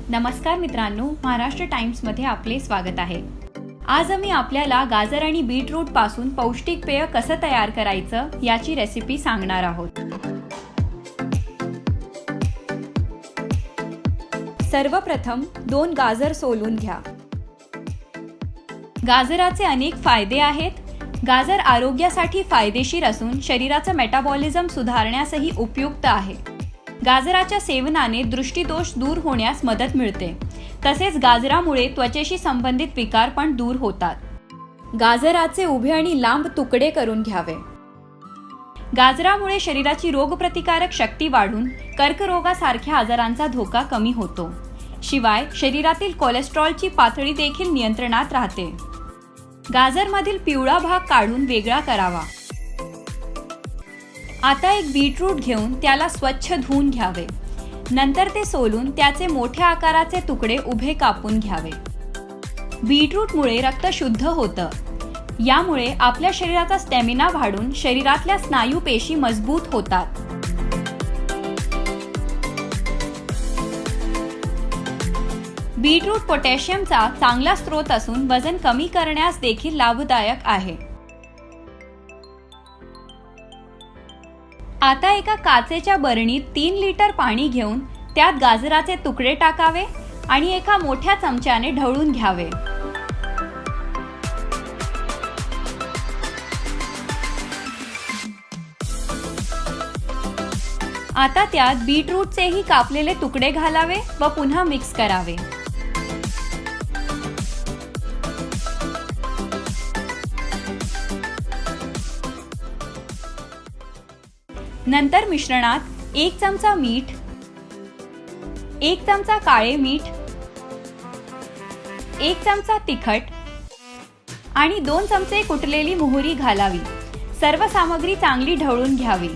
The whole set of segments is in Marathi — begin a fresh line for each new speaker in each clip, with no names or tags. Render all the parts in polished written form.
नमस्कार मित्रांनो, महाराष्ट्र टाइम्समध्ये आपले स्वागत आहे। आज आम्ही आपल्याला गाजर आणि बीटरूट पासून पौष्टिक पेय कसं तयार करायचं याची रेसिपी सांगणार आहोत। सर्वप्रथम 2 गाजर सोलून घ्या। गाजराचे अनेक फायदे आहेत। गाजर आरोग्यासाठी फायदेशीर असून शरीराचं मेटाबॉलिझम सुधारण्यासही उपयुक्त आहे। गाजराच्या सेवनाने दृष्टिदोष दूर होण्यास मदत मिळते। तसेच गाजरामुळे त्वचेशी संबंधित विकार पण दूर होतात। गाजराचे उभे आणि लांब तुकडे करून घ्यावे। गाजरामुळे शरीराची रोगप्रतिकारक शक्ती वाढून कर्करोगासारख्या आजारांचा धोका कमी होतो। शिवाय शरीरातील कोलेस्ट्रॉलची पातळी देखील नियंत्रणात राहते। गाजरमधील पिवळा भाग काढून वेगळा करावा। आता एक बीटरूट घेऊन त्याला स्वच्छ धुवून घ्यावे। नंतर ते सोलून त्याचे मोठ्या आकाराचे तुकडे उभे कापून घ्यावे। बीटरूटमुळे रक्त शुद्ध होतं। यामुळे आपल्या शरीराचा स्टॅमिना वाढून शरीरातल्या स्नायू पेशी मजबूत होतात। बीटरूट पोटॅशियमचा चांगला स्रोत असून वजन कमी करण्यास देखील लाभदायक आहे। आता एका काचेच्या बरणीत 3 लिटर पाणी घेऊन त्यात गाजराचे तुकडे टाकावे आणि एका मोठ्या चमच्याने ढवळून घ्यावे। आता त्यात बीटरूटचेही कापलेले तुकडे घालावे व पुन्हा मिक्स करावे। नंतर मिश्रणात 1 चमचा मीठ, 1 चमचा काळे मीठ, 1 चमचा तिखट आणि 2 चमचे कुटलेली मोहरी घालावी। सर्व सामग्री चांगली ढवळून घ्यावी।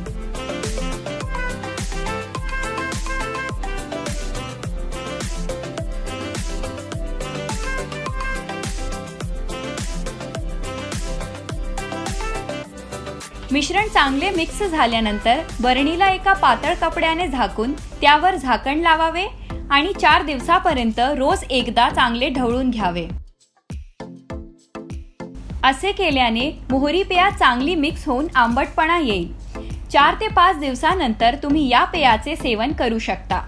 मिश्रण चांगले मिक्स झाल्यानंतर बरणीला एका पातळ कपड्याने झाकून त्यावर झाकण लावावे आणि 4 दिवसापर्यंत रोज एकदा चांगले ढवळून घ्यावे। असे केल्याने मोहरी पेयात चांगली मिक्स होऊन आंबटपणा येईल। 4 ते 5 दिवसानंतर तुम्ही या पेयाचे सेवन करू शकता।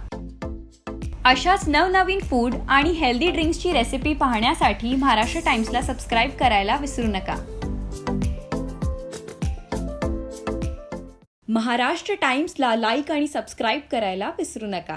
अशाच नवनवीन फूड आणि हेल्दी ड्रिंक्सची रेसिपी पाहण्यासाठी महाराष्ट्र टाइम्सला सबस्क्राइब करायला विसरू नका। महाराष्ट्र टाइम्सला लाईक आणि सबस्क्राइब करायला विसरू नका।